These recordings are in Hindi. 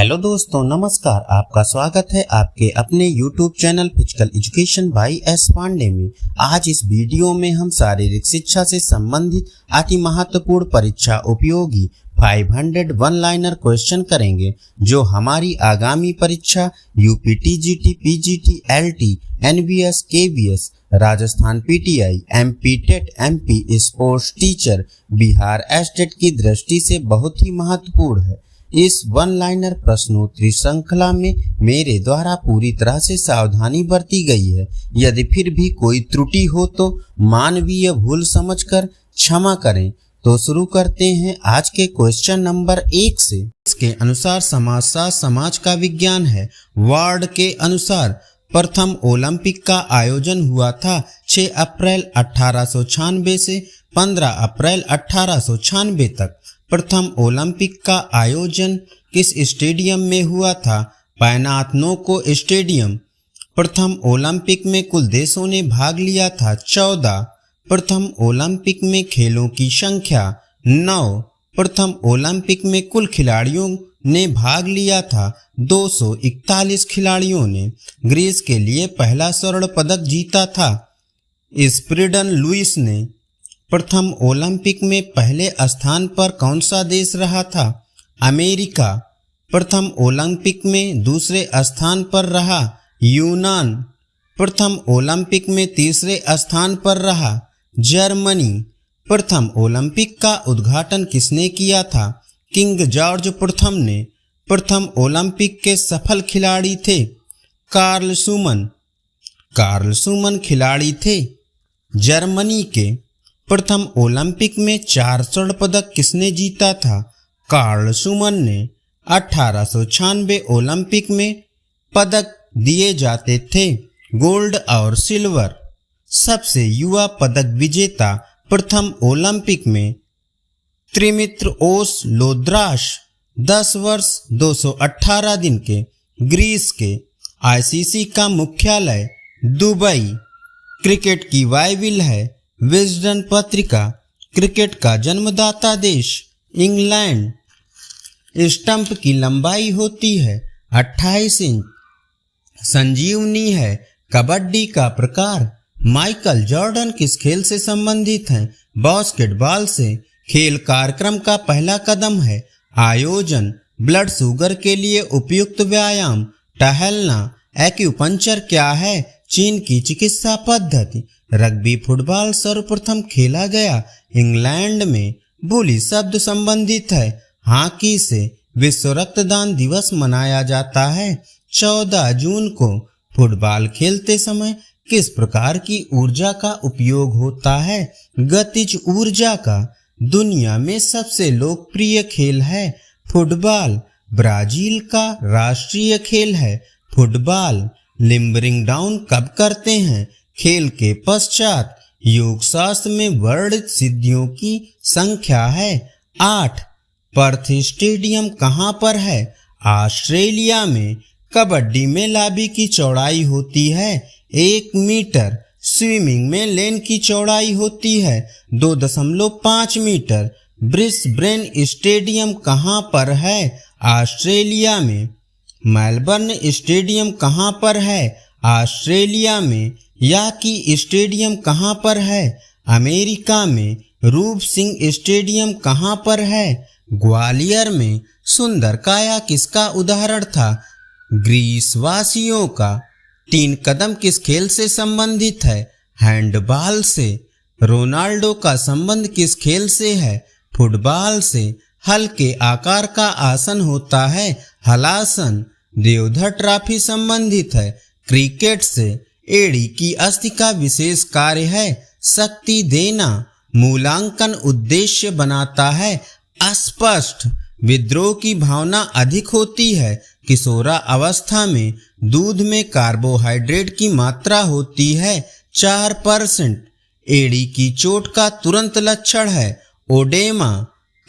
हेलो दोस्तों, नमस्कार। आपका स्वागत है आपके अपने YouTube channel physical education by S Pandey में। आज इस वीडियो में हम शारीरिक शिक्षा से संबंधित अति महत्वपूर्ण परीक्षा उपयोगी 500 वन लाइनर क्वेश्चन करेंगे, जो हमारी आगामी परीक्षा UP TGT, PGT, LT, NVS, KVS, Rajasthan PTI, MP TET, MP sports teacher, Bihar state की दृष्टि से बहुत ही महत्वपूर्ण है। इस वन लाइनर प्रश्नोत्तरी श्रृंखला में मेरे द्वारा पूरी तरह से सावधानी बरती गई है। यदि फिर भी कोई त्रुटि हो तो मानवीय भूल समझकर क्षमा करें। तो शुरू करते हैं आज के क्वेश्चन नंबर 1 से। इसके अनुसार समाजशास्त्र समाज का विज्ञान है। वार्ड के अनुसार प्रथम ओलंपिक का आयोजन हुआ था 6 अप्रैल 1896 से 15 अप्रैल 1896 तक। प्रथम ओलंपिक का आयोजन किस स्टेडियम में हुआ था? पैनाथनोको स्टेडियम। प्रथम ओलंपिक में कुल देशों ने भाग लिया था 14। प्रथम ओलंपिक में खेलों की संख्या 9। प्रथम ओलंपिक में कुल खिलाड़ियों ने भाग लिया था 241 खिलाड़ियों ने। ग्रीस के लिए पहला स्वर्ण पदक जीता था स्पिरिडन लुइस ने। प्रथम ओलंपिक में पहले स्थान पर कौन सा देश रहा था? अमेरिका। प्रथम ओलंपिक में दूसरे स्थान पर रहा यूनान। प्रथम ओलंपिक में तीसरे स्थान पर रहा जर्मनी। प्रथम ओलंपिक का उद्घाटन किसने किया था? किंग जॉर्ज प्रथम ने। प्रथम ओलंपिक के सफल खिलाड़ी थे कार्ल शूमन। कार्ल शूमन खिलाड़ी थे जर्मनी के। प्रथम ओलंपिक में 4 स्वर्ण पदक किसने जीता था? कार्ल शूमन ने। 1896 ओलंपिक में पदक दिए जाते थे गोल्ड और सिल्वर। सबसे युवा पदक विजेता प्रथम ओलंपिक में त्रिमित्र ओस लोद्रास, 10 वर्ष 218 दिन के, ग्रीस के। आईसीसी का मुख्यालय दुबई। क्रिकेट की बाइबिल है विजडन पत्रिका। क्रिकेट का जन्मदाता देश इंग्लैंड। स्टंप की लंबाई होती है 28 इंच। संजीवनी है कबड्डी का प्रकार। माइकल जॉर्डन किस खेल से संबंधित हैं? बास्केटबॉल से। खेल कार्यक्रम का पहला कदम है आयोजन। ब्लड शुगर के लिए उपयुक्त व्यायाम टहलना। एक्यूपंक्चर क्या है? चीन की चिकित्सा पद्धति। रग्बी फुटबॉल सर्वप्रथम खेला गया इंग्लैंड में। बुली शब्द संबंधित है हॉकी से। विश्व रक्तदान दिवस मनाया जाता है 14 जून को। फुटबॉल खेलते समय किस प्रकार की ऊर्जा का उपयोग होता है? गतिज ऊर्जा का। दुनिया में सबसे लोकप्रिय खेल है फुटबॉल। ब्राजील का राष्ट्रीय खेल है फुटबॉल। लिम्बरिंग डाउन कब करते हैं? खेल के पश्चात। योग शास्त्र में वर्णित सिद्धियों की संख्या है 8। पर्थ स्टेडियम कहाँ पर है? ऑस्ट्रेलिया में। कबड्डी में लाबी की चौड़ाई होती है 1 मीटर। स्विमिंग में लेन की चौड़ाई होती है 2.5 मीटर। ब्रिस्बेन स्टेडियम कहाँ पर है? ऑस्ट्रेलिया में। मेलबर्न स्टेडियम कहाँ पर है? ऑस्ट्रेलिया में। याकी स्टेडियम कहाँ पर है? अमेरिका में। रूप सिंह स्टेडियम कहाँ पर है? ग्वालियर में। सुंदर काया किसका उदाहरण था? ग्रीस वासियों का। 3 कदम किस खेल से संबंधित है? हैंडबॉल से। रोनाल्डो का संबंध किस खेल से है? फुटबॉल से। हल्के आकार का आसन होता है हलासन। देवधर ट्रॉफी संबंधित है क्रिकेट से। एड़ी की अस्थि का विशेष कार्य है शक्ति देना। मूल्यांकन उद्देश्य बनाता है अस्पष्ट। विद्रोह की भावना अधिक होती है किशोरा अवस्था में। दूध में कार्बोहाइड्रेट की मात्रा होती है 4%। एड़ी की चोट का तुरंत लक्षण है ओडेमा।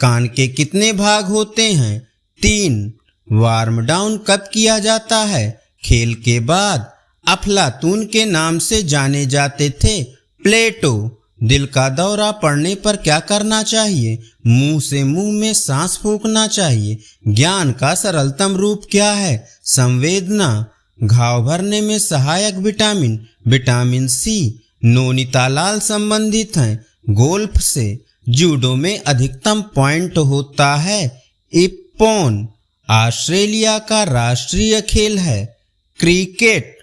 कान के कितने भाग होते हैं? 3। वार्म डाउन कब किया जाता है? खेल के बाद। अफलातून के नाम से जाने जाते थे प्लेटो। दिल का दौरा पड़ने पर क्या करना चाहिए? मुंह से मुंह में सांस फूंकना चाहिए। ज्ञान का सरलतम रूप क्या है? संवेदना। घाव भरने में सहायक विटामिन विटामिन सी। नोनीतालाल संबंधित हैं गोल्फ से। जूडो में अधिकतम पॉइंट होता है इप्पॉन। ऑस्ट्रेलिया का राष्ट्रीय खेल है क्रिकेट।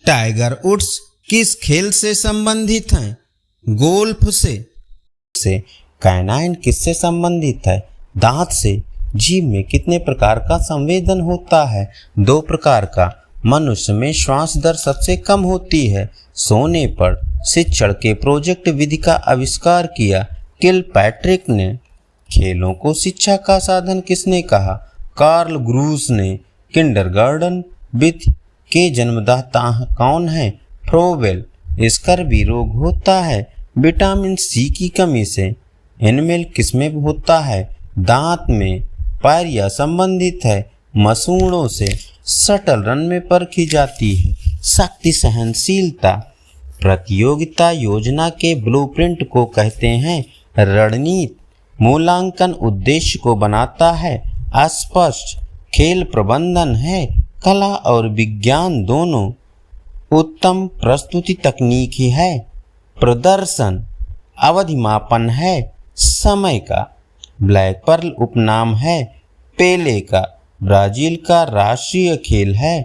टाइगर वुड्स किस खेल से संबंधित हैं? गोल्फ से। कैनाइन किससे संबंधित है? दांत से। जीभ में कितने प्रकार का संवेदन होता है? 2 प्रकार का। मनुष्य में श्वास दर सबसे कम होती है सोने पर। शिक्षण के प्रोजेक्ट विधि का आविष्कार किया किलपैट्रिक ने। खेलों को शिक्षा का साधन किसने कहा? कार्ल ग्रूस ने। किंडरगार्टन विधि के जन्मदाता कौन है? फ्रोबेल। स्कर्वी रोग होता है विटामिन सी की कमी से। एनिमल किसमें होता है? दांत में। पायरिया संबंधित है मसूड़ों से। शटल रन में परखी जाती है शक्ति सहनशीलता। प्रतियोगिता योजना के ब्लूप्रिंट को कहते हैं रणनीति। मूल्यांकन उद्देश्य को बनाता है अस्पष्ट। खेल प्रबंधन है कला और विज्ञान दोनों। उत्तम प्रस्तुति तकनीक ही है प्रदर्शन। अवधि मापन है समय का। ब्लैक पर्ल उपनाम है पेले का। ब्राजील का राष्ट्रीय खेल है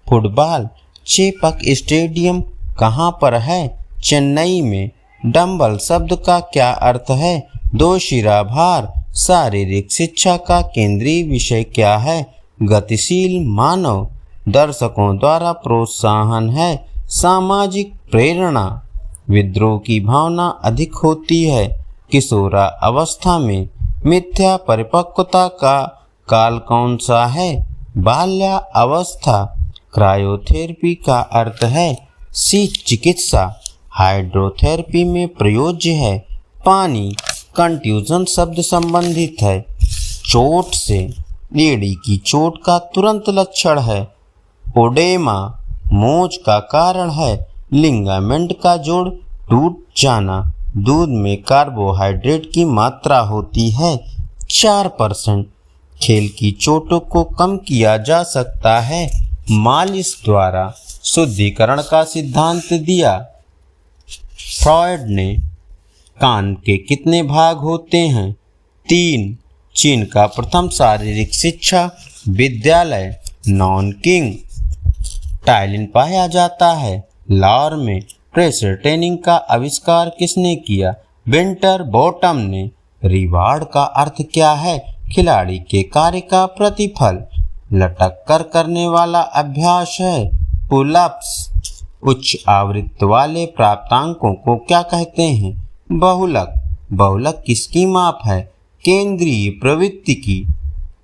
फुटबॉल। चेपक स्टेडियम कहाँ पर है? चेन्नई में। डंबल शब्द का क्या अर्थ है? 2 शिरा भार। शारीरिक शिक्षा का केंद्रीय विषय क्या है? गतिशील मानव। दर्शकों द्वारा प्रोत्साहन है सामाजिक प्रेरणा। विद्रोह की भावना अधिक होती है किशोरा अवस्था में। मिथ्या परिपक्वता का काल कौन सा है? बाल्या अवस्था। क्रायोथेरेपी का अर्थ है शीत चिकित्सा। हाइड्रोथेरेपी में प्रयोज्य है पानी। कंट्यूजन शब्द संबंधित है चोट से। एड़ी की चोट का तुरंत लक्षण है ओडेमा। मोच का कारण है लिगामेंट का जोड़ टूट जाना। दूध में कार्बोहाइड्रेट की मात्रा होती है 4%। खेल की चोटों को कम किया जा सकता है मालिश द्वारा। शुद्धिकरण का सिद्धांत दिया फ्रॉयड ने। कान के कितने भाग होते हैं? 3। चीन का प्रथम शारीरिक शिक्षा विद्यालय नॉनकिंग टाइलिन पाया जाता है लाहौर में। प्रेशर ट्रेनिंग का आविष्कार किसने किया? विंटर बॉटम ने। रिवार्ड का अर्थ क्या है? खिलाड़ी के कार्य का प्रतिफल। लटक कर करने वाला अभ्यास है पुलअप्स। उच्च आवृत्ति वाले प्राप्तांकों को क्या कहते हैं? बहुलक। बहुलक किसकी माप है? केंद्रीय प्रवृत्ति की।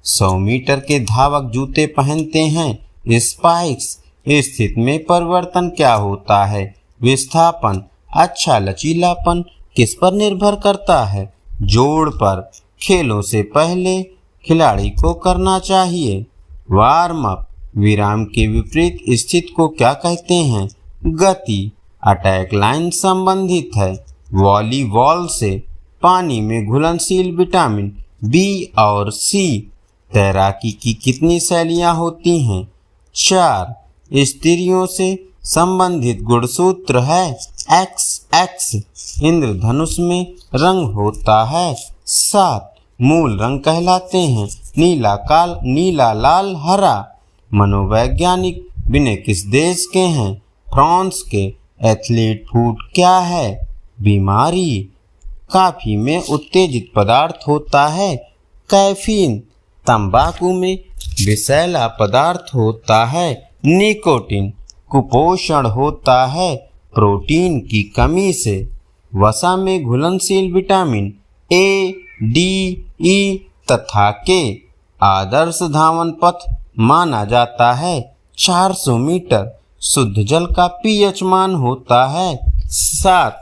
100 मीटर के धावक जूते पहनते हैं स्पाइक्स। स्थिति में परिवर्तन क्या होता है? विस्थापन। अच्छा लचीलापन किस पर निर्भर करता है? जोड़ पर। खेलों से पहले खिलाड़ी को करना चाहिए वार्म अप। विराम के विपरीत स्थिति को क्या कहते हैं? गति। अटैक लाइन संबंधित है वॉलीबॉल से। पानी में घुलनशील विटामिन बी और सी। तैराकी की कितनी शैलियाँ होती हैं? 4। स्त्रियों से संबंधित गुणसूत्र है XX। इंद्रधनुष में रंग होता है 7। मूल रंग कहलाते हैं नीला लाल हरा। मनोवैज्ञानिक विनय किस देश के हैं? फ्रांस के। एथलीट फूड क्या है? बीमारी। कॉफी में उत्तेजित पदार्थ होता है कैफीन। तंबाकू में विषैला पदार्थ होता है निकोटीन। कुपोषण होता है प्रोटीन की कमी से। वसा में घुलनशील विटामिन A, D, E तथा K। आदर्श धावन पथ माना जाता है 400 मीटर। शुद्ध जल का pH मान होता है 7।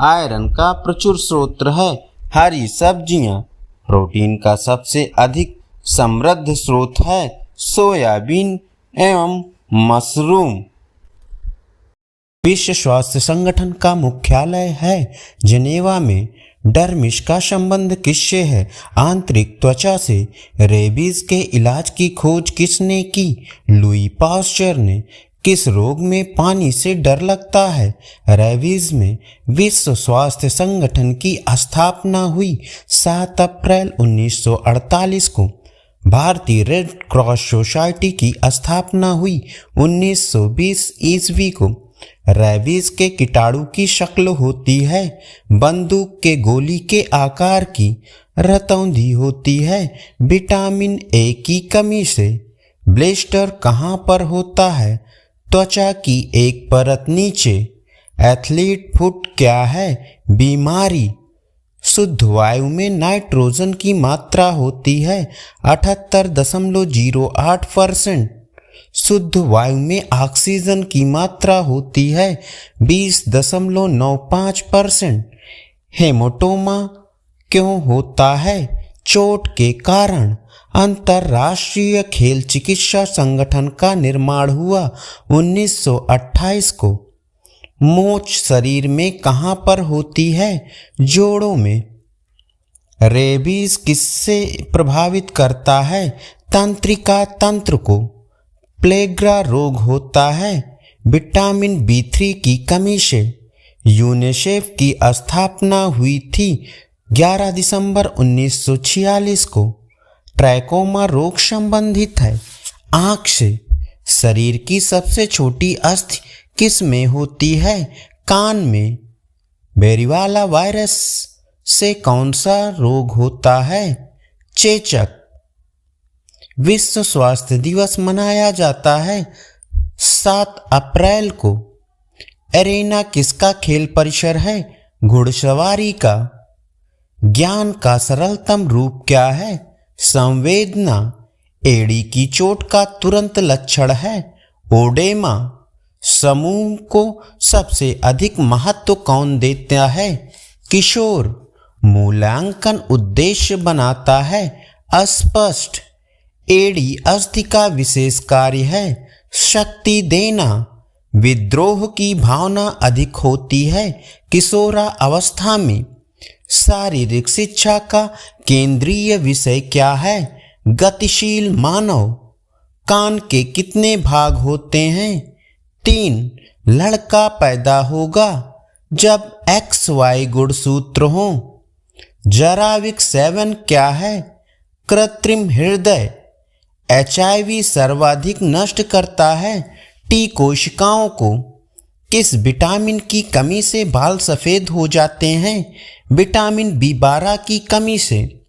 आयरन का प्रचुर स्रोत है हरी सब्जियां। प्रोटीन का सबसे अधिक समृद्ध स्रोत है सोयाबीन एवं मशरूम। विश्व स्वास्थ्य संगठन का मुख्यालय है जिनेवा में। डर्मिश का संबंध किससे है? आंतरिक त्वचा से। रेबीज के इलाज की खोज किसने की? लुई पास्चर ने। किस रोग में पानी से डर लगता है? रेबीज में। विश्व स्वास्थ्य संगठन की स्थापना हुई 7 अप्रैल 1948 को। भारतीय रेड क्रॉस सोसाइटी की स्थापना हुई 1920 ईस्वी को। रेबीज के कीटाणु की शक्ल होती है बंदूक के गोली के आकार की। रतौंधी होती है विटामिन ए की कमी से। ब्लिस्टर कहाँ पर होता है? त्वचा की एक परत नीचे। एथलीट फुट क्या है? बीमारी। शुद्ध वायु में नाइट्रोजन की मात्रा होती है 78.08%। शुद्ध वायु में ऑक्सीजन की मात्रा होती है 20.95%। हेमाटोमा क्यों होता है? चोट के कारण। अंतर्राष्ट्रीय खेल चिकित्सा संगठन का निर्माण हुआ 1928 को। मोच शरीर में कहाँ पर होती है? जोड़ों में। रेबीज किससे प्रभावित करता है? तंत्रिका तंत्र को। प्लेग्रा रोग होता है विटामिन B3 की कमी से। यूनिसेफ की स्थापना हुई थी 11 दिसंबर 1946 को। ट्रैकोमा रोग संबंधित है आँख से। शरीर की सबसे छोटी अस्थि किस में होती है? कान में। बेरीवाला वायरस से कौन सा रोग होता है? चेचक। विश्व स्वास्थ्य दिवस मनाया जाता है 7 अप्रैल को। एरेना किसका खेल परिसर है? घुड़सवारी का। ज्ञान का सरलतम रूप क्या है? संवेदना। एड़ी की चोट का तुरंत लक्षण है ओडेमा। समूह को सबसे अधिक महत्व कौन देता है? किशोर। मूल्यांकन उद्देश्य बनाता है अस्पष्ट। एड़ी अस्थि का विशेष कार्य है शक्ति देना। विद्रोह की भावना अधिक होती है किशोरा अवस्था में। शारीरिक शिक्षा का केंद्रीय विषय क्या है? गतिशील मानव। कान के कितने भाग होते हैं? 3। लड़का पैदा होगा जब XY गुणसूत्र हो। जराविक 7 क्या है? कृत्रिम हृदय। HIV सर्वाधिक नष्ट करता है T कोशिकाओं को। किस विटामिन की कमी से बाल सफ़ेद हो जाते हैं? विटामिन B12 की कमी से।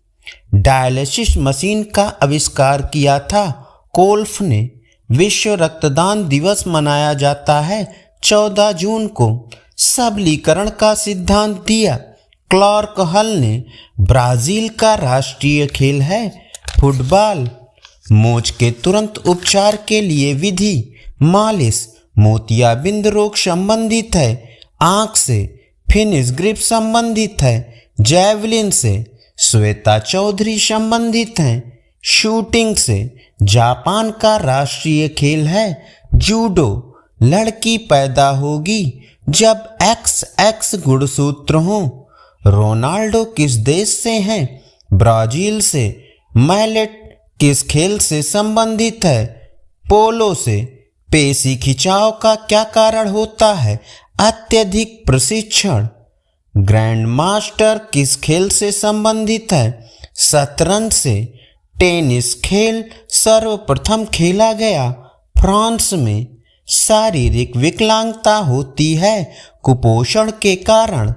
डायलिसिस मशीन का आविष्कार किया था कोल्फ ने। विश्व रक्तदान दिवस मनाया जाता है 14 जून को। सबलीकरण का सिद्धांत दिया क्लार्क हल ने। ब्राज़ील का राष्ट्रीय खेल है फुटबॉल। मोच के तुरंत उपचार के लिए विधि। मालिश। मोतियाबिंद रोग संबंधित है आँख से। फिनिश ग्रिप संबंधित है जैवलिन से। श्वेता चौधरी संबंधित हैं शूटिंग से। जापान का राष्ट्रीय खेल है जूडो। लड़की पैदा होगी जब XX गुणसूत्र हो। रोनाल्डो किस देश से हैं? ब्राजील से। मैलेट किस खेल से संबंधित है? पोलो से। पेशी खिंचाव का क्या कारण होता है? अत्यधिक प्रशिक्षण। ग्रैंड मास्टर किस खेल से संबंधित है? शतरंज से। टेनिस खेल सर्वप्रथम खेला गया फ्रांस में। शारीरिक विकलांगता होती है कुपोषण के कारण।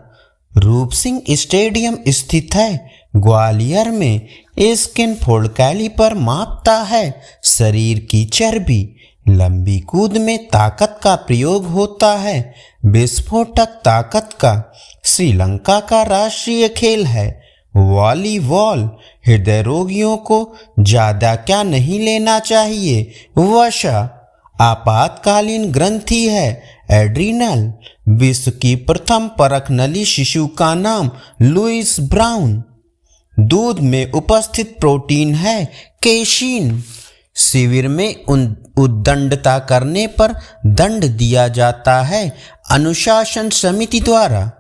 रूप सिंह स्टेडियम स्थित है ग्वालियर में। स्किन फोल्ड कैलिपर मापता है शरीर की चर्बी। लंबी कूद में ताकत का प्रयोग होता है विस्फोटक ताकत का। श्रीलंका का राष्ट्रीय खेल है वॉलीबॉल। हृदय रोगियों को ज़्यादा क्या नहीं लेना चाहिए? वसा। आपातकालीन ग्रंथि है एड्रिनल। विश्व की प्रथम परख नली शिशु का नाम लुइस ब्राउन। दूध में उपस्थित प्रोटीन है केशिन। शिविर में उद्दंडता करने पर दंड दिया जाता है। अनुशासन समिति द्वारा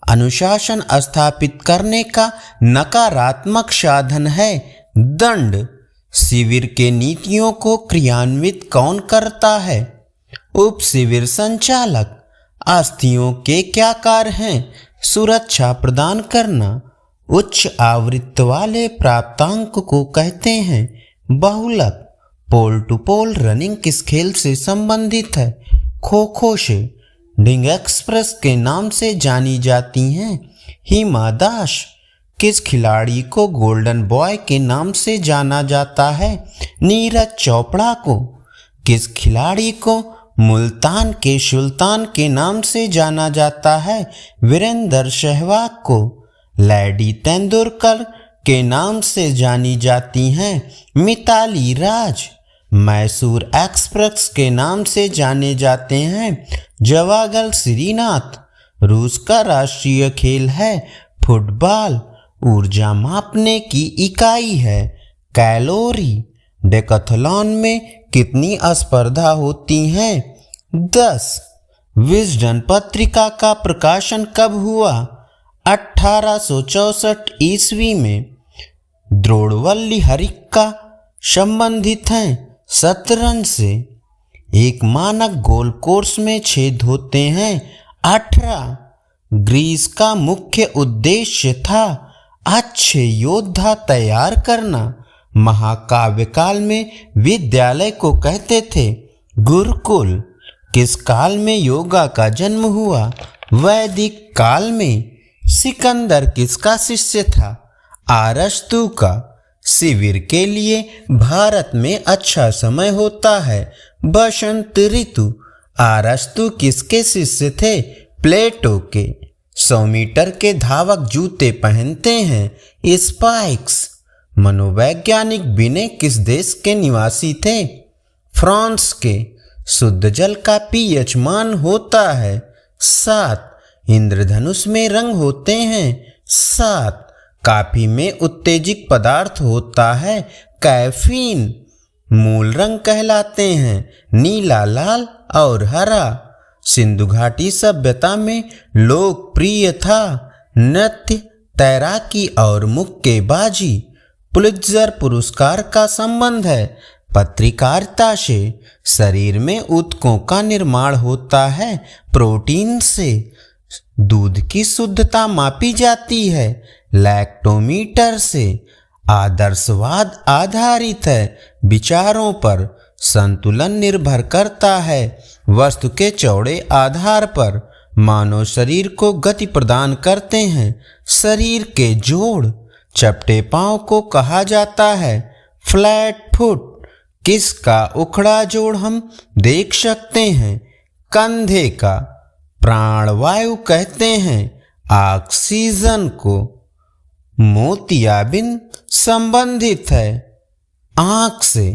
अनुशासन स्थापित करने का नकारात्मक साधन है दंड। शिविर के नीतियों को क्रियान्वित कौन करता है? उप शिविर संचालक। आस्तियों के क्या कार्य हैं? सुरक्षा प्रदान करना। उच्च आवृत्ति वाले प्राप्तांक को कहते हैं बहुलक। पोल टू पोल रनिंग किस खेल से संबंधित है? खो खो से। ढिंग एक्सप्रेस के नाम से जानी जाती हैं हिमा दास। किस खिलाड़ी को गोल्डन बॉय के नाम से जाना जाता है? नीरज चोपड़ा को। किस खिलाड़ी को मुल्तान के सुल्तान के नाम से जाना जाता है? वीरेंद्र सहवाग को। लेडी तेंदुलकर के नाम से जानी जाती हैं मिताली राज। मैसूर एक्सप्रेस के नाम से जाने जाते हैं जवागल श्रीनाथ। रूस का राष्ट्रीय खेल है फुटबॉल। ऊर्जा मापने की इकाई है कैलोरी। डेकाथलॉन में कितनी स्पर्धा होती हैं? 10। विजडन पत्रिका का प्रकाशन कब हुआ? 1864 ईस्वी में। द्रोणवल्ली हरिका संबंधित हैं शतरंज से। एक मानक गोल कोर्स में छेद होते हैं 18। ग्रीस का मुख्य उद्देश्य था अच्छे योद्धा तैयार करना। महाकाव्य काल में विद्यालय को कहते थे गुरुकुल। किस काल में योगा का जन्म हुआ? वैदिक काल में। सिकंदर किसका शिष्य था? अरस्तु का। शिविर के लिए भारत में अच्छा समय होता है बसंत ऋतु। अरस्तु किसके शिष्य थे? प्लेटो के। 100 मीटर के धावक जूते पहनते हैं स्पाइक्स। मनोवैज्ञानिक विनय किस देश के निवासी थे? फ्रांस के। शुद्ध जल का पीएच मान होता है 7। इंद्रधनुष में रंग होते हैं 7। कॉफी में उत्तेजक पदार्थ होता है कैफीन। मूल रंग कहलाते हैं नीला, लाल और हरा। सिंधु घाटी सभ्यता में लोकप्रिय था नृत्य, तैराकी और मुक्केबाजी। पुलित्जर पुरस्कार का संबंध है पत्रकारिता से। शरीर में ऊतकों का निर्माण होता है प्रोटीन से। दूध की शुद्धता मापी जाती है लैक्टोमीटर से। आदर्शवाद आधारित है विचारों पर। संतुलन निर्भर करता है वस्तु के चौड़े आधार पर। मानव शरीर को गति प्रदान करते हैं शरीर के जोड़। चपटे पांव को कहा जाता है फ्लैट फुट। किसका उखड़ा जोड़ हम देख सकते हैं? कंधे का। प्राणवायु कहते हैं ऑक्सीजन को। मोतियाबिंद संबंधित है आंख से।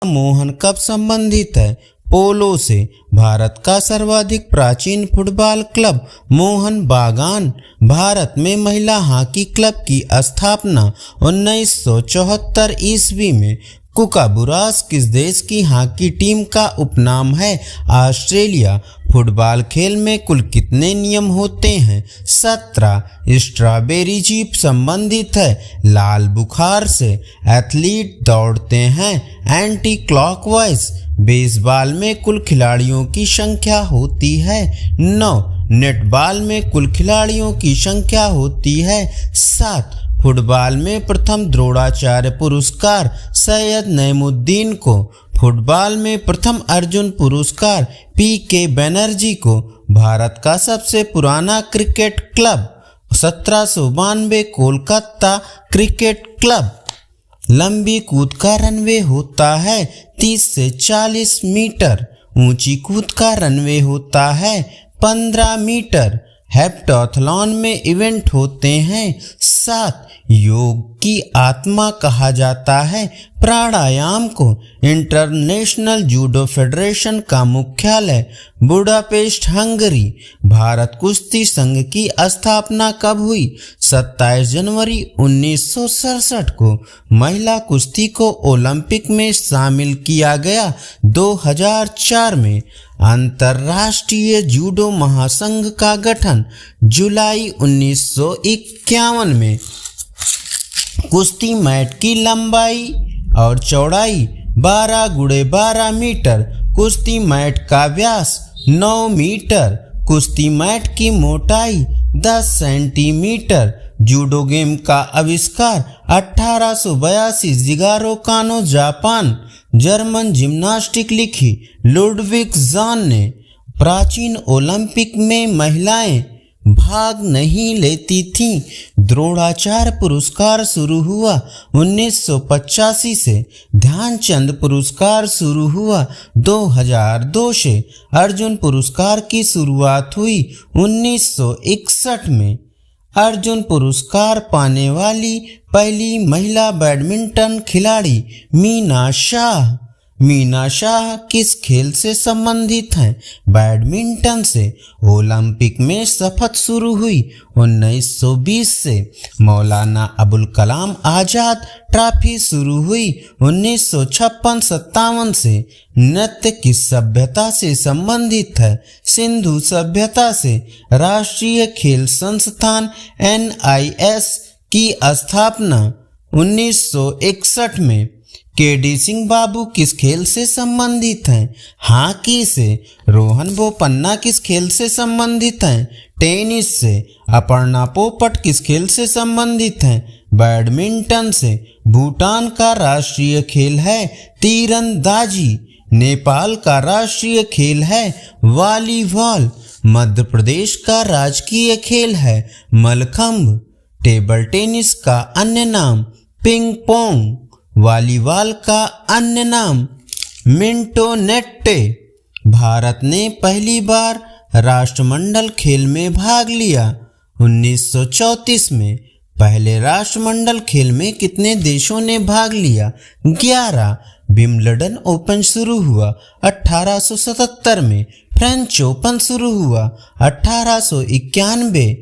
मोहन कब संबंधित है? पोलो से। भारत का सर्वाधिक प्राचीन फुटबॉल क्लब मोहन बागान। भारत में महिला हॉकी क्लब की स्थापना 1974 ईस्वी में। कुकाबुरास किस देश की हॉकी टीम का उपनाम है? ऑस्ट्रेलिया। फुटबॉल खेल में कुल कितने नियम होते हैं? 17। स्ट्रॉबेरी जीप संबंधित है लाल बुखार से। एथलीट दौड़ते हैं एंटी क्लॉकवाइज। बेसबॉल में कुल खिलाड़ियों की संख्या होती है 9। नेटबॉल में कुल खिलाड़ियों की संख्या होती है 7। फुटबॉल में प्रथम द्रोणाचार्य पुरस्कार सैयद नईमुद्दीन को। फुटबॉल में प्रथम अर्जुन पुरस्कार पीके बनर्जी को। भारत का सबसे पुराना cricket club 1792 Kolkata cricket club. लंबी कूद का रनवे होता है 30 से 40 मीटर। ऊंची कूद का रनवे होता है 15 मीटर। हेप्टाथलॉन में इवेंट होते हैं 7। योग की आत्मा कहा जाता है प्राणायाम को। इंटरनेशनल जूडो फेडरेशन का मुख्यालय बुडापेस्ट हंगरी। भारत कुश्ती संघ की स्थापना कब हुई? 27 जनवरी 1967 को महिला कुश्ती को ओलंपिक में शामिल किया गया। 2004 में अंतर्राष्ट्रीय जूडो महासंघ का गठन। जुलाई 1951 में कुश्ती मैट की लंबाई और चौड़ाई 12 × 12 मीटर, कुश्ती मैट का व्यास 9 मीटर, कुश्ती मैट की मोटाई 10 सेंटीमीटर। जूडो गेम का आविष्कार 1882 जिगारो कानो जापान। जर्मन जिम्नास्टिक लिखी लुडविग ज़ान ने। प्राचीन ओलंपिक में महिलाएं भाग नहीं लेती थीं। द्रोणाचार्य पुरस्कार शुरू हुआ 1985 से। ध्यानचंद पुरस्कार शुरू हुआ 2002 से। अर्जुन पुरस्कार की शुरुआत हुई 1961 में। अर्जुन पुरस्कार पाने वाली पहली महिला बैडमिंटन खिलाड़ी मीना शाह किस खेल से संबंधित हैं? बैडमिंटन से। ओलंपिक में शपथ शुरू हुई 1920 से। मौलाना अबुल कलाम आज़ाद ट्रॉफी शुरू हुई 1956-57 से। नृत्य किस सभ्यता से संबंधित है? सिंधु सभ्यता से। राष्ट्रीय खेल संस्थान NIS की स्थापना 1961 में। KD सिंह बाबू किस खेल से संबंधित हैं? हॉकी से। रोहन बोपन्ना किस खेल से संबंधित हैं? टेनिस से। अपर्णा पोपट किस खेल से संबंधित हैं? बैडमिंटन से। भूटान का राष्ट्रीय खेल है तीरंदाजी। नेपाल का राष्ट्रीय खेल है वॉलीबॉल। मध्य प्रदेश का राजकीय खेल है मलखंभ। टेबल टेनिस का अन्य नाम पिंग पोंग। वॉलीबॉल का अन्य नाम मिंटोनेट्टे। भारत ने पहली बार राष्ट्रमंडल खेल में भाग लिया 1934 में। पहले राष्ट्रमंडल खेल में कितने देशों ने भाग लिया? 11। विंबलडन ओपन शुरू हुआ 1877 में। फ्रेंच ओपन शुरू हुआ 1891।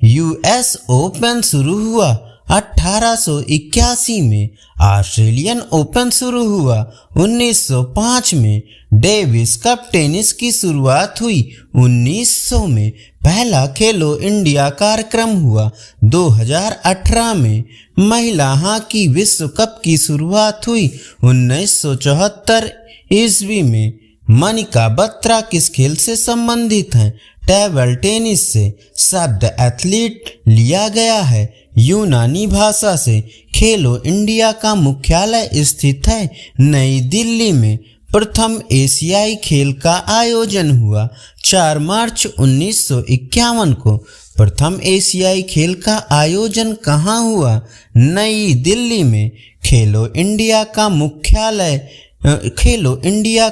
US ओपन शुरू हुआ 1881 में। ऑस्ट्रेलियन ओपन शुरू हुआ 1905 में। डेविस कप टेनिस की शुरुआत हुई 1900 में। पहला खेलो इंडिया कार्यक्रम हुआ 2018 में। महिला हॉकी विश्व कप की शुरुआत हुई 1974 ईस्वी में। मनिका बत्रा किस खेल से संबंधित हैं? टेबल टेनिस से। शब्द एथलीट लिया गया है यूनानी भाषा से। खेलो इंडिया का मुख्यालय स्थित है नई दिल्ली में। प्रथम एशियाई खेल का आयोजन हुआ 4 मार्च 1951 को। प्रथम एशियाई खेल का आयोजन कहाँ हुआ? नई दिल्ली में। खेलो इंडिया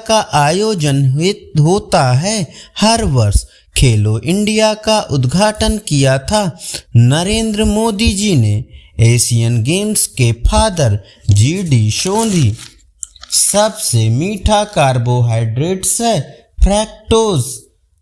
का आयोजन होता है हर वर्ष। खेलो इंडिया का उद्घाटन किया था नरेंद्र मोदी जी ने। एशियन गेम्स के फादर GD सोंधी। सबसे मीठा कार्बोहाइड्रेट्स है फ्रैक्टोज।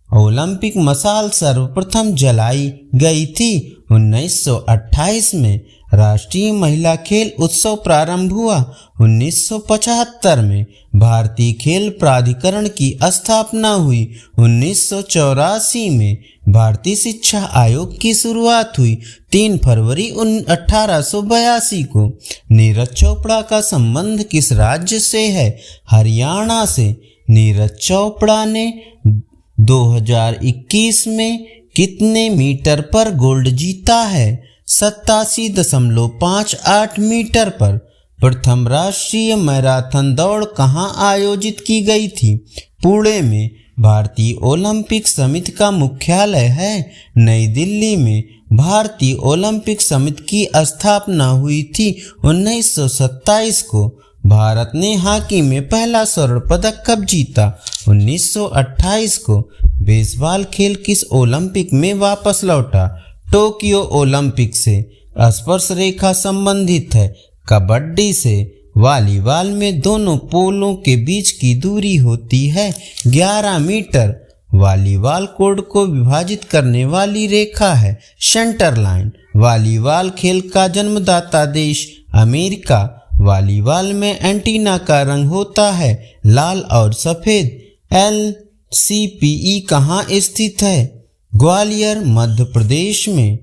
ओलंपिक मशाल सर्वप्रथम जलाई गई थी 1928 में। राष्ट्रीय महिला खेल उत्सव प्रारंभ हुआ 1975 में। भारतीय खेल प्राधिकरण की स्थापना हुई 1984 में। भारतीय शिक्षा आयोग की शुरुआत हुई 3 फरवरी 1882 को। नीरज चोपड़ा का संबंध किस राज्य से है? हरियाणा से। नीरज चोपड़ा ने 2021 में कितने मीटर पर गोल्ड जीता है? 87.58 मीटर पर। प्रथम राष्ट्रीय मैराथन दौड़ कहाँ आयोजित की गई थी? पुणे में। भारतीय ओलंपिक समिति का मुख्यालय है नई दिल्ली में। भारतीय ओलंपिक समिति की स्थापना हुई थी 1927 को। भारत ने हॉकी में पहला स्वर्ण पदक कब जीता? 1928 को। बेसबॉल खेल किस ओलंपिक में वापस लौटा? टोक्यो ओलंपिक से। स्पर्श रेखा संबंधित है कबड्डी से। वॉलीबॉल में दोनों पोलों के बीच की दूरी होती है 11 मीटर। वॉलीबॉल कोर्ट को विभाजित करने वाली रेखा है सेंटर लाइन। वॉलीबॉल खेल का जन्मदाता देश अमेरिका। वॉलीबॉल में एंटीना का रंग होता है लाल और सफेद। LCPE कहाँ स्थित है? ग्वालियर मध्य प्रदेश में।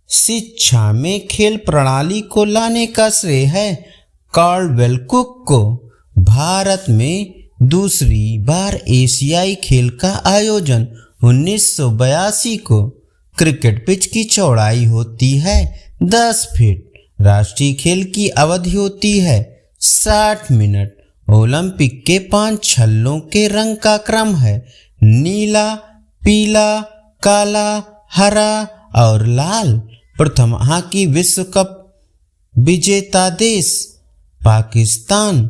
शिक्षा में खेल प्रणाली को लाने का श्रेय है कार्लवेल कुक को। भारत में दूसरी बार एशियाई खेल का आयोजन 1982 को। क्रिकेट पिच की चौड़ाई होती है 10 फीट। राष्ट्रीय खेल की अवधि होती है 60 मिनट। ओलंपिक के 5 छल्लों के रंग का क्रम है नीला, पीला, काला, हरा और लाल। प्रथम हॉकी विश्व कप विजेता देश पाकिस्तान।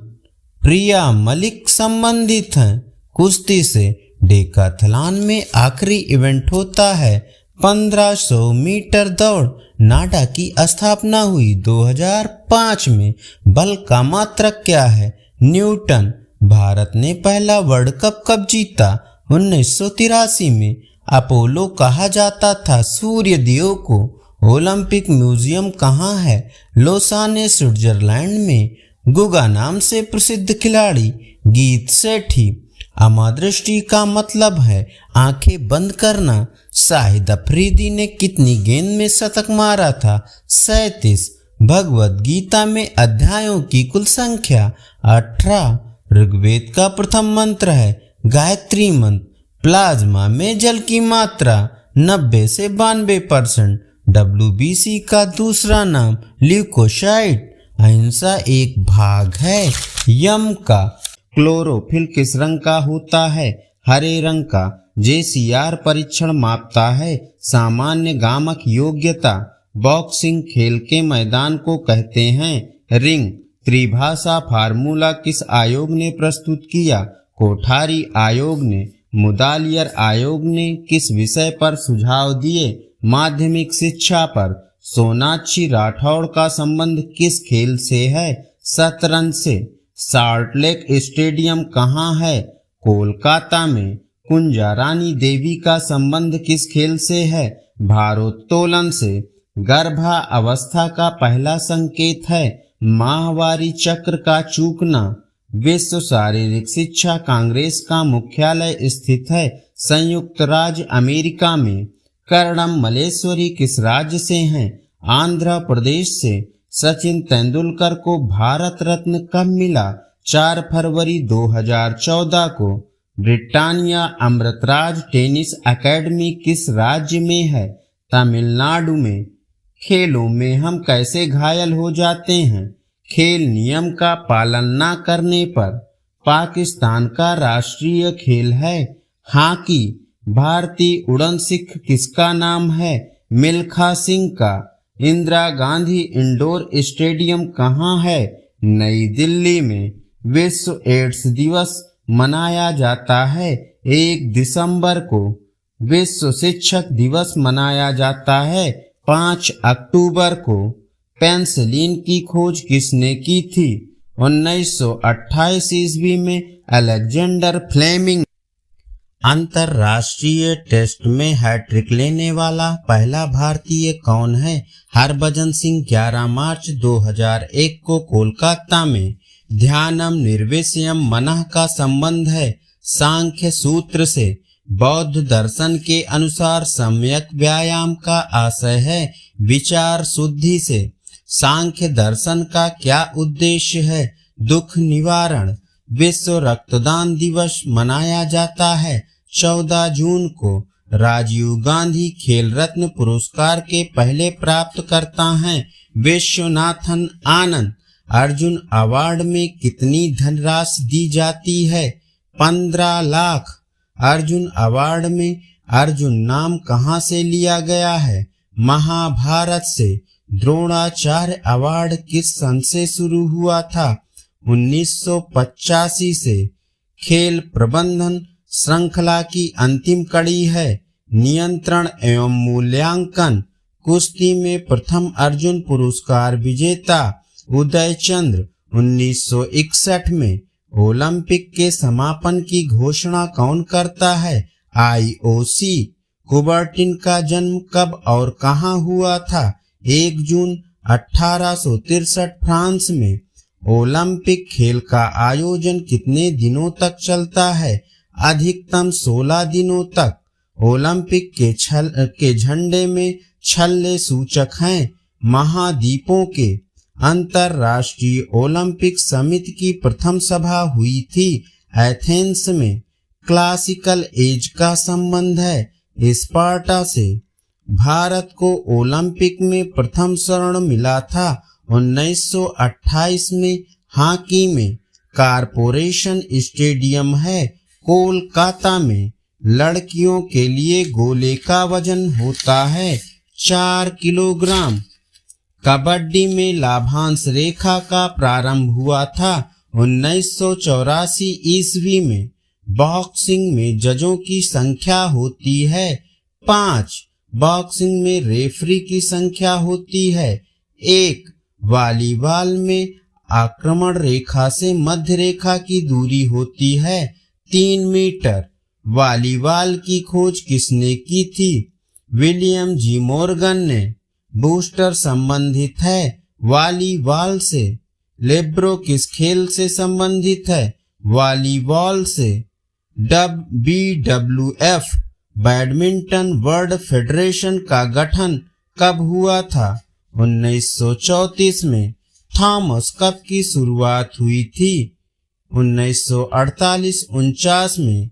प्रिया मलिक संबंधित हैं कुश्ती से। डेकाथलॉन में आखिरी इवेंट होता है 1500 मीटर दौड़। नाडा की स्थापना हुई 2005 में। बल का मात्रक क्या है? न्यूटन। भारत ने पहला वर्ल्ड कप कब जीता? 1983 में। अपोलो कहा जाता था सूर्य देव को। ओलंपिक म्यूजियम कहाँ है? लोसाने स्विट्जरलैंड में। गुगा नाम से प्रसिद्ध खिलाड़ी गीत सेठी। अमादृष्टि का मतलब है आंखें बंद करना। शाहिद अफरीदी ने कितनी गेंद में शतक मारा था? 37। भगवद गीता में अध्यायों की कुल संख्या 18। ऋग्वेद का प्रथम मंत्र है गायत्री मंत्र। प्लाज्मा में जल की मात्रा 90 से 92%। WBC का दूसरा नाम ल्यूकोसाइट। अहिंसा एक भाग है यम का। क्लोरोफिल किस रंग का होता है? हरे रंग का। JCR परीक्षण मापता है सामान्य गामक योग्यता। बॉक्सिंग खेल के मैदान को कहते हैं रिंग। त्रिभाषा फार्मूला किस आयोग ने प्रस्तुत किया? कोठारी आयोग ने। मुदालियर आयोग ने किस विषय पर सुझाव दिए? माध्यमिक शिक्षा पर। सोनाक्षी राठौड़ का संबंध किस खेल से है? शतरंज से। सॉल्ट लेक स्टेडियम कहाँ है? कोलकाता में। कुंजा रानी देवी का संबंध किस खेल से है? भारोत्तोलन से। गर्भा अवस्था का पहला संकेत है माहवारी चक्र का चूकना। विश्व शारीरिक शिक्षा कांग्रेस का मुख्यालय स्थित है संयुक्त राज्य अमेरिका में। कर्णम मलेश्वरी किस राज्य से हैं? आंध्र प्रदेश से। सचिन तेंदुलकर को भारत रत्न कब मिला? 4 फरवरी 2014 को। ब्रिटानिया अमृतराज टेनिस एकेडमी किस राज्य में है? तमिलनाडु में। खेलों में हम कैसे घायल हो जाते हैं? खेल नियम का पालन न करने पर। पाकिस्तान का राष्ट्रीय खेल है हॉकी। भारतीय उड़न सिख किसका नाम है? मिल्खा सिंह का। इंदिरा गांधी इंडोर स्टेडियम कहाँ है? नई दिल्ली में। विश्व एड्स दिवस मनाया जाता है 1 दिसंबर को। विश्व शिक्षक दिवस मनाया जाता है 5 अक्टूबर को। पेंसिलिन की खोज किसने की थी? 1928 ईस्वी में अलेक्जेंडर फ्लेमिंग। अंतर्राष्ट्रीय टेस्ट में हैट्रिक लेने वाला पहला भारतीय कौन है? हरभजन सिंह। 11 मार्च 2001 को कोलकाता में। ध्यानम निर्विषयम मनः का संबंध है सांख्य सूत्र से। बौद्ध दर्शन के अनुसार सम्यक व्यायाम का आशय है विचार शुद्धि से। सांख्य दर्शन का क्या उद्देश्य है? दुख निवारण। विश्व रक्तदान दिवस मनाया जाता है 14 जून को। राजीव गांधी खेल रत्न पुरस्कार के पहले प्राप्तकर्ता हैं विश्वनाथन आनंद। अर्जुन अवार्ड में कितनी धनराशि दी जाती है? 15 लाख। अर्जुन अवार्ड में अर्जुन नाम कहाँ से लिया गया है? महाभारत से। द्रोणाचार्य अवार्ड किस सन से शुरू हुआ था? 1985 से। खेल प्रबंधन श्रृंखला की अंतिम कड़ी है नियंत्रण एवं मूल्यांकन। कुश्ती में प्रथम अर्जुन पुरस्कार विजेता उदय चंद्र 1961 में। ओलंपिक के समापन की घोषणा कौन करता है? IOC। कुबर्टिन का जन्म कब और कहाँ हुआ था? 1 जून 1863 फ्रांस में ओलंपिक खेल का आयोजन कितने दिनों तक चलता है? अधिकतम 16 दिनों तक। ओलंपिक के झंडे में छल्ले सूचक हैं। महाद्वीपों के अंतर्राष्ट्रीय ओलंपिक समिति की प्रथम सभा हुई थी एथेंस में। क्लासिकल एज का संबंध है स्पार्टा से। भारत को ओलंपिक में प्रथम स्वर्ण मिला था 1928 में। हॉकी में कारपोरेशन स्टेडियम है कोलकाता में। लड़कियों के लिए गोले का वजन होता है 4 किलोग्राम। कबड्डी में लाभांश रेखा का प्रारंभ हुआ था 1984 ईस्वी में। बॉक्सिंग में जजों की संख्या होती है 5। बॉक्सिंग में रेफरी की संख्या होती है 1। वॉलीबॉल में आक्रमण रेखा से मध्य रेखा की दूरी होती है 3 मीटर। वॉलीबॉल की खोज किसने की थी? विलियम जी मॉर्गन ने। बूस्टर संबंधित है वॉलीबॉल से। लिब्रो किस खेल से संबंधित है? वॉलीबॉल से। WWF बैडमिंटन वर्ल्ड फेडरेशन का गठन कब हुआ था? 1934 में। थॉमस कप की शुरुआत हुई थी 1948-49 में।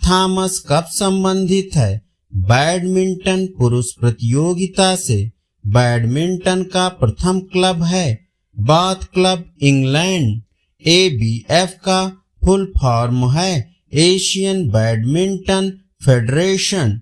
थॉमस कप संबंधित है बैडमिंटन पुरुष प्रतियोगिता से। बैडमिंटन का प्रथम क्लब है बाथ क्लब इंग्लैंड। ABF का फुल फॉर्म है Asian badminton federation.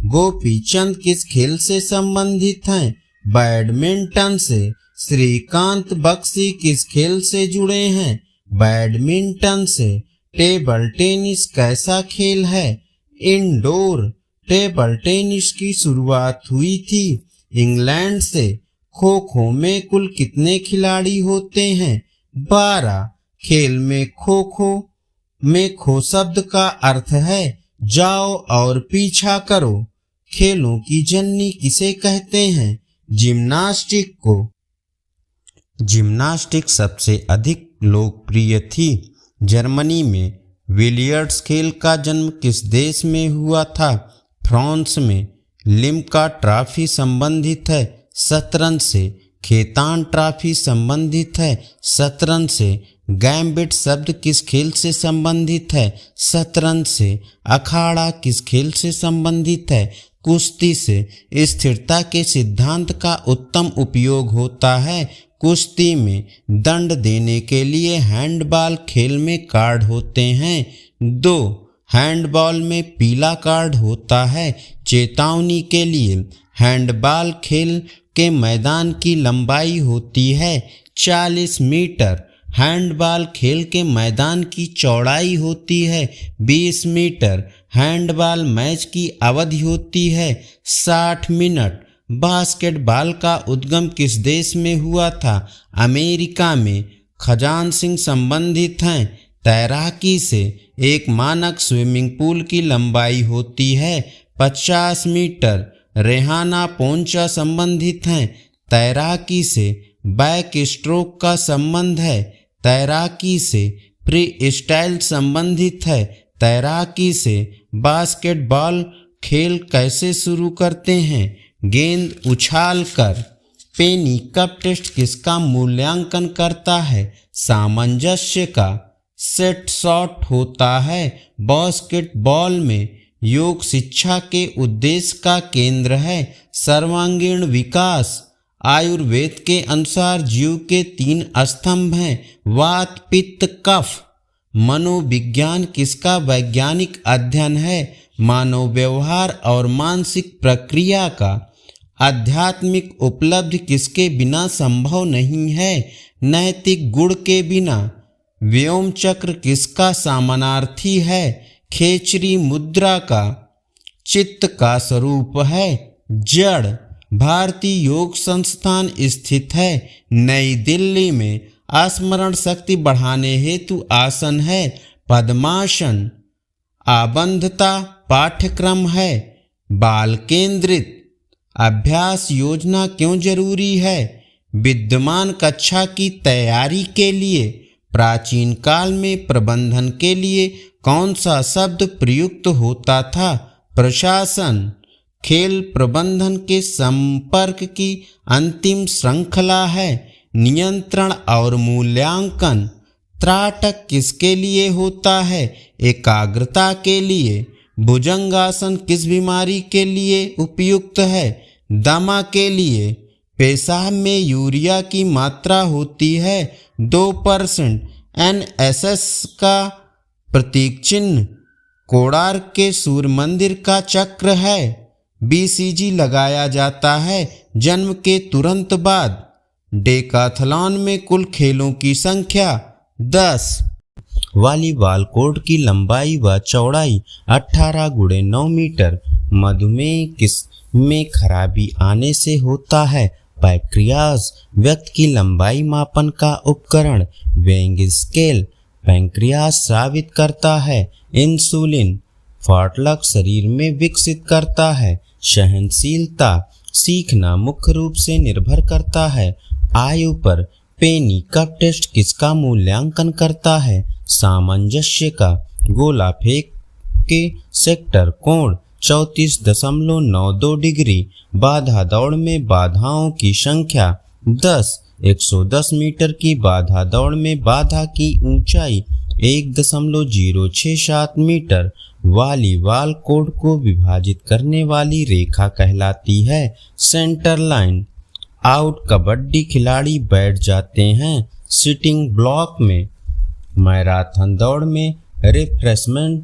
Gopi Chand किस खेल से संबंधित हैं? बैडमिंटन से। श्रीकांत बख्शी किस खेल से जुड़े हैं? बैडमिंटन से। टेबल टेनिस कैसा खेल है? इंडोर। टेबल टेनिस की शुरुआत हुई थी इंग्लैंड से। खो खो में कुल कितने खिलाड़ी होते हैं? 12। खेल में खो खो में खो शब्द का अर्थ है जाओ और पीछा करो। खेलों की जननी किसे कहते हैं? जिम्नास्टिक को। जिम्नास्टिक सबसे अधिक लोकप्रिय थी जर्मनी में। बिलियर्ड्स खेल का जन्म किस देश में हुआ था? फ्रांस में। लिम्का ट्रॉफी संबंधित है शतरंज से। खेतान ट्रॉफी संबंधित है शतरंज से। गैम्बिट शब्द किस खेल से संबंधित है? शतरंज से। अखाड़ा किस खेल से संबंधित है? कुश्ती से। स्थिरता के सिद्धांत का उत्तम उपयोग होता है कुश्ती में। दंड देने के लिए हैंडबॉल खेल में कार्ड होते हैं 2। हैंडबॉल में पीला कार्ड होता है चेतावनी के लिए। हैंडबॉल खेल के मैदान की लंबाई होती है 40 मीटर। हैंडबॉल खेल के मैदान की चौड़ाई होती है 20 मीटर। हैंडबॉल मैच की अवधि होती है 60 मिनट। बास्केटबॉल का उद्गम किस देश में हुआ था? अमेरिका में। खजान सिंह संबंधित हैं तैराकी से। एक मानक स्विमिंग पूल की लंबाई होती है 50 मीटर। रेहाना पोंचा संबंधित हैं तैराकी से। बैक स्ट्रोक का संबंध है तैराकी से। फ्री स्टाइल संबंधित है तैराकी से। बास्केटबॉल खेल कैसे शुरू करते हैं? गेंद उछाल कर। पेनी कप टेस्ट किसका मूल्यांकन करता है? सामंजस्य का। सेट शॉट होता है बास्केटबॉल में। योग शिक्षा के उद्देश्य का केंद्र है सर्वांगीण विकास। आयुर्वेद के अनुसार जीव के 3 स्तंभ हैं वात पित्त कफ। मनोविज्ञान किसका वैज्ञानिक अध्ययन है? मानव व्यवहार और मानसिक प्रक्रिया का। आध्यात्मिक उपलब्धि किसके बिना संभव नहीं है? नैतिक गुण के बिना। व्योम चक्र किसका समानार्थी है? खेचरी मुद्रा का। चित्त का स्वरूप है जड़। भारतीय योग संस्थान स्थित है नई दिल्ली में। स्मरण शक्ति बढ़ाने हेतु आसन है पद्मासन। आबंधता पाठ्यक्रम है बाल केंद्रित। अभ्यास योजना क्यों जरूरी है? विद्यमान कक्षा की तैयारी के लिए। प्राचीन काल में प्रबंधन के लिए कौन सा शब्द प्रयुक्त होता था? प्रशासन। खेल प्रबंधन के संपर्क की अंतिम श्रृंखला है। नियंत्रण और मूल्यांकन। त्राटक किसके लिए होता है? एकाग्रता के लिए। भुजंगासन किस बीमारी के लिए उपयुक्त है? दमा के लिए। पेशाब में यूरिया की मात्रा होती है 2%। NSS का प्रतीक चिन्ह कोणार्क के सूर्य मंदिर का चक्र है। BCG लगाया जाता है जन्म के तुरंत बाद। डेकाथलॉन में कुल खेलों की संख्या 10। वॉलीबॉल कोर्ट की लंबाई व चौड़ाई 18 × 9 मीटर। मधुमेह किस में खराबी आने से होता है? पैंक्रियाज। व्यक्ति की लंबाई मापन का उपकरण वेइंग स्केल। पैंक्रियाज स्रावित करता है इंसुलिन। फॉटलक शरीर में विकसित करता है सहनशीलता। सीखना मुख्य रूप से निर्भर करता है आयु पर। पेनी कप टेस्ट किसका मूल्यांकन करता है? सामंजस्य का। गोला फेंक के सेक्टर कोण 34.92 डिग्री। बाधा दौड़ में बाधाओं की संख्या 10। 110 मीटर की बाधा दौड़ में बाधा की ऊंचाई 1.067 मीटर। वॉलीबॉल कोर्ट को विभाजित करने वाली रेखा कहलाती है सेंटर लाइन। आउट कबड्डी खिलाड़ी बैठ जाते हैं सिटिंग ब्लॉक में। मैराथन दौड़ में रिफ्रेशमेंट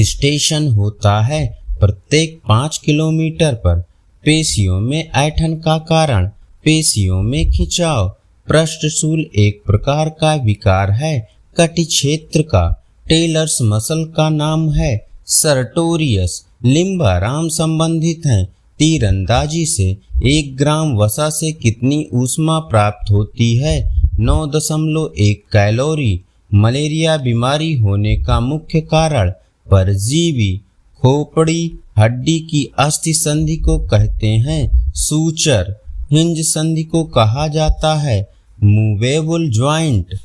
स्टेशन होता है प्रत्येक 5 किलोमीटर पर। पेशियों में ऐंठन का कारण। पेशियों में खिंचाव। पृष्ठशूल एक प्रकार का विकार है कटी क्षेत्र का। टेलर्स मसल का नाम है सर्टोरियस। लिम्ब आराम संबंधित हैं। तीरंदाजी से 1 ग्राम वसा से कितनी ऊष्मा प्राप्त होती है? 9.1 कैलोरी। मलेरिया बीमारी होने का मुख्य कारण परजीवी। खोपड़ी हड्डी की अस्थि संधि को कहते हैं सूचर। हिंज संधि को कहा जाता है मूवेबल ज्वाइंट।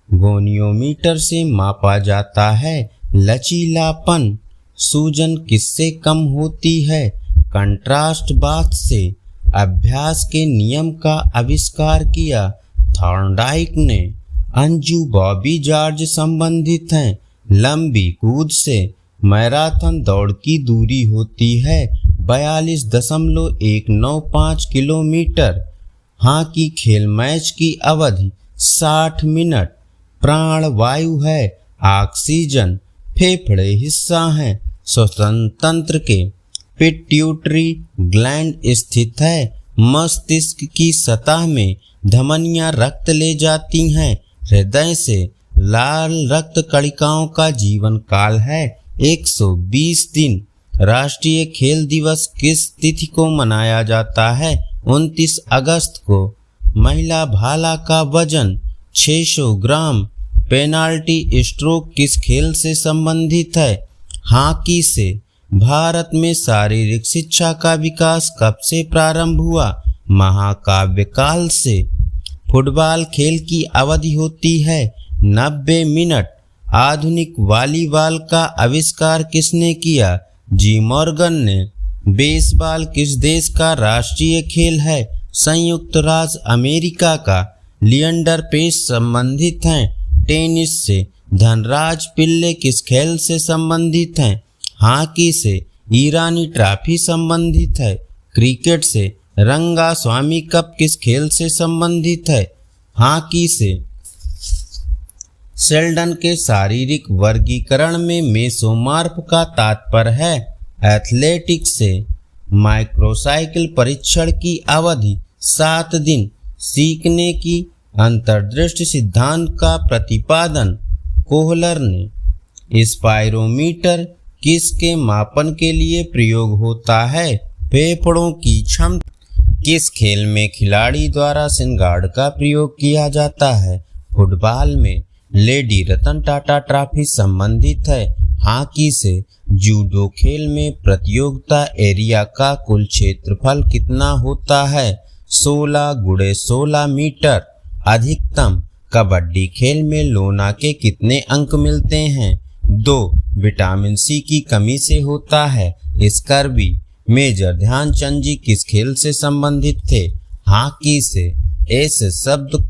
गोनियोमीटर से मापा जाता है लचीलापन। सूजन किससे कम होती है? कंट्रास्ट बाथ से। अभ्यास के नियम का आविष्कार किया थॉर्नडाइक ने। अंजू बॉबी जॉर्ज संबंधित हैं लंबी कूद से। मैराथन दौड़ की दूरी होती है 42.195 किलोमीटर। हॉकी खेल मैच की अवधि 60 मिनट। प्राण वायु है ऑक्सीजन। फेफड़े हिस्सा हैं श्वसन तंत्र के। पिट्यूटरी ग्लैंड स्थित है मस्तिष्क की सतह में। धमनियां रक्त ले जाती हैं हृदय से। लाल रक्त कणिकाओं का जीवन काल है 120 दिन। राष्ट्रीय खेल दिवस किस तिथि को मनाया जाता है? 29 अगस्त को। महिला भाला का वजन 600 ग्राम। पेनाल्टी स्ट्रोक किस खेल से संबंधित है? हॉकी से। भारत में शारीरिक शिक्षा का विकास कब से प्रारंभ हुआ? महाकाव्य काल से। फुटबॉल खेल की अवधि होती है 90 मिनट। आधुनिक वॉलीबॉल का आविष्कार किसने किया? जी मॉर्गन ने। बेसबॉल किस देश का राष्ट्रीय खेल है? संयुक्त राज्य अमेरिका का। लिएंडर पेस संबंधित हैं टेनिस से। धनराज पिल्ले किस खेल से संबंधित हैं? हॉकी से। ईरानी ट्रॉफी संबंधित है क्रिकेट से। रंगा स्वामी कप किस खेल से संबंधित है? हॉकी से। शेल्डन के शारीरिक वर्गीकरण में मेसोमॉर्फ का तात्पर्य है एथलेटिक्स से। माइक्रोसाइकिल परीक्षण की अवधि 7 दिन। सीखने की अंतर्दृष्टि सिद्धांत का प्रतिपादन कोहलर ने। स्पाइरोमीटर किसके मापन के लिए प्रयोग होता है? फेफड़ों की क्षमता। किस खेल में खिलाड़ी द्वारा सिंगार्ड का प्रयोग किया जाता है? फुटबॉल में। लेडी रतन टाटा ट्रॉफी संबंधित है हॉकी से जूडो खेल में प्रतियोगिता एरिया का कुल क्षेत्रफल कितना होता है? 16 × 16 मीटर। अधिकतम कबड्डी खेल में लोना के कितने अंक मिलते हैं? 2। विटामिन सी की कमी से होता है स्कर्वी। मेजर ध्यानचंद जी किस खेल से संबंधित थे? हॉकी से। एस शब्द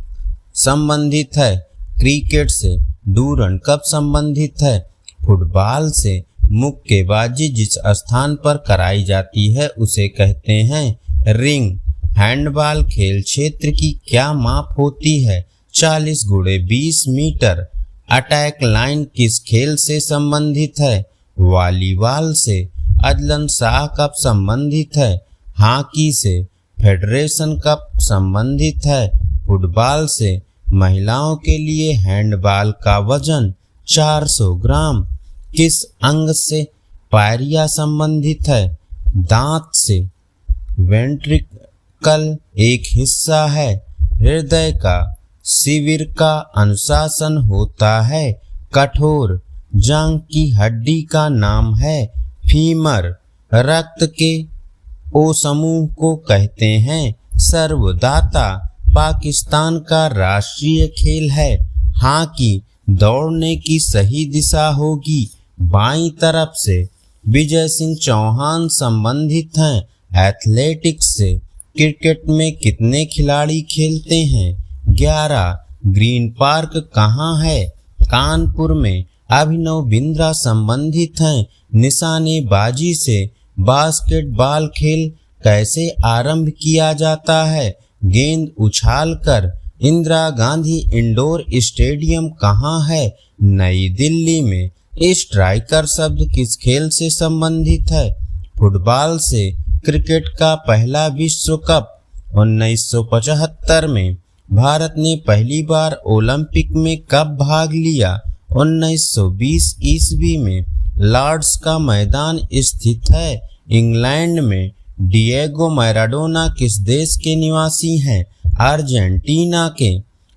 संबंधित है क्रिकेट से। डूरंड कब संबंधित है? फुटबॉल से। मुक्केबाजी जिस स्थान पर कराई जाती है उसे कहते हैं रिंग। हैंडबॉल खेल क्षेत्र की क्या माप होती है? 40 × 20 मीटर। अटैक लाइन किस खेल से संबंधित है? वॉलीबॉल से। अदलन शाह कब संबंधित है? हॉकी से। फेडरेशन कब संबंधित है? फुटबॉल से। महिलाओं के लिए हैंडबॉल का वजन 400 ग्राम। किस अंग से पायरिया संबंधित है? दांत से। वेंट्रिकल एक हिस्सा है हृदय का। शिविर का अनुशासन होता है कठोर। जांघ की हड्डी का नाम है फीमर। रक्त के ओ समूह को कहते हैं सर्वदाता। पाकिस्तान का राष्ट्रीय खेल है हॉकी। दौड़ने की सही दिशा होगी बाईं तरफ से। विजय सिंह चौहान संबंधित हैं एथलेटिक्स से। क्रिकेट में कितने खिलाड़ी खेलते हैं? 11। ग्रीन पार्क कहाँ है? कानपुर में। अभिनव बिंद्रा संबंधित हैं निशानेबाजी से। बास्केटबॉल खेल कैसे आरंभ किया जाता है? गेंद उछालकर। इंदिरा गांधी इंडोर स्टेडियम कहाँ है? नई दिल्ली में। स्ट्राइकर शब्द किस खेल से संबंधित है? फुटबॉल से। क्रिकेट का पहला विश्व कप 1975 में। भारत ने पहली बार ओलंपिक में कब भाग लिया? 1920 ईस्वी में। लॉर्ड्स का मैदान स्थित है इंग्लैंड में। डिएगो मैराडोना किस देश के निवासी हैं? अर्जेंटीना के।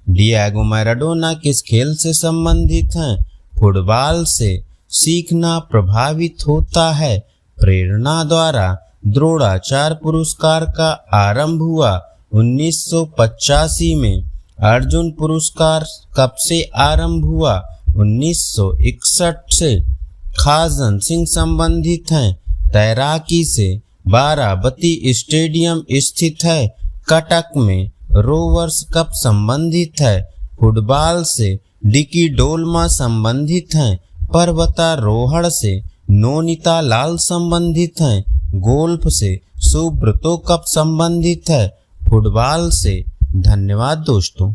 डिएगो मैराडोना किस खेल से संबंधित हैं? फुटबॉल से। सीखना प्रभावित होता है प्रेरणा द्वारा। द्रोणाचार्य पुरस्कार का आरंभ हुआ 1985 में। अर्जुन पुरस्कार कब से आरंभ हुआ? 1961 से। खाजन सिंह संबंधित हैं तैराकी से। बाराबती स्टेडियम स्थित है कटक में। रोवर्स कब संबंधित है? फुटबॉल से। डिकी डोलमा संबंधित हैं पर्वतारोहण से। नोनिता लाल संबंधित हैं गोल्फ से। सुब्रतो कब संबंधित है? फुटबॉल से। धन्यवाद दोस्तों।